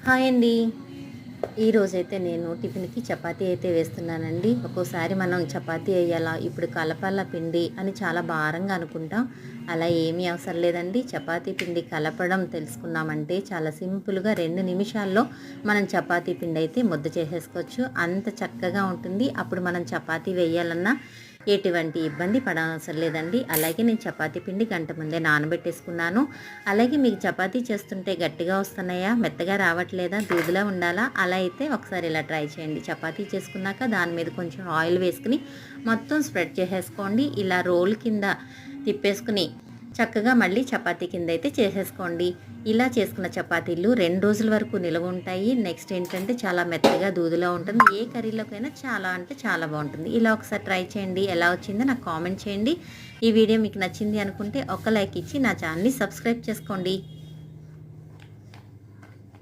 Hi అండి. ఈరోజైతే నేను టిఫిన్‌కి చపాతీ అయితే వేస్తున్నానండి. ఒక్కోసారి మనం చపాతీ ఎయ్యాలా, ఇప్పుడు కలపాలా పిండి అని చాలా భారంగా అనుకుంటాం. అలా ఏమీ అవసరం లేదండి. చపాతీ పిండి కలపడం తెలుసుకున్నామంటే చాలా సింపుల్‌గా 2 నిమిషాల్లో మనం చపాతీ పిండి అయితే ముద్ద చేసేసుకోవచ్చు. అంత చక్కగా ఉంటుంది. అప్పుడు మనం చపాతీ వేయాలన్నా ఎటువంటి ఇబ్బంది పడనవసరం లేదండి. అలాగే నేను చపాతీ పిండి గంట ముందే నానబెట్టేసుకున్నాను. అలాగే మీకు చపాతీ చేస్తుంటే గట్టిగా వస్తున్నాయా, మెత్తగా రావట్లేదా, దూదిలా ఉండాలా, అలా అయితే ఒకసారి ఇలా ట్రై చేయండి. చపాతీ చేసుకున్నాక దాని మీద కొంచెం ఆయిల్ వేసుకుని మొత్తం స్ప్రెడ్ చేసేసుకోండి. ఇలా రోల్ కింద తిప్పేసుకుని చక్కగా మళ్ళీ చపాతీ కింద అయితే చేసేసుకోండి. ఇలా చేసుకున్న చపాతీలు 2 రోజుల వరకు నిలవ ఉంటాయి. నెక్స్ట్ ఏంటంటే చాలా మెత్తగా దూదిలా ఉంటుంది. ఏ కర్రీలోకైనా చాలా అంటే చాలా బాగుంటుంది. ఇలా ఒకసారి ట్రై చేయండి. ఎలా వచ్చిందో నాకు కామెంట్ చేయండి. ఈ వీడియో మీకు నచ్చింది అనుకుంటే ఒక లైక్ ఇచ్చి నా ఛానల్ని సబ్స్క్రైబ్ చేసుకోండి.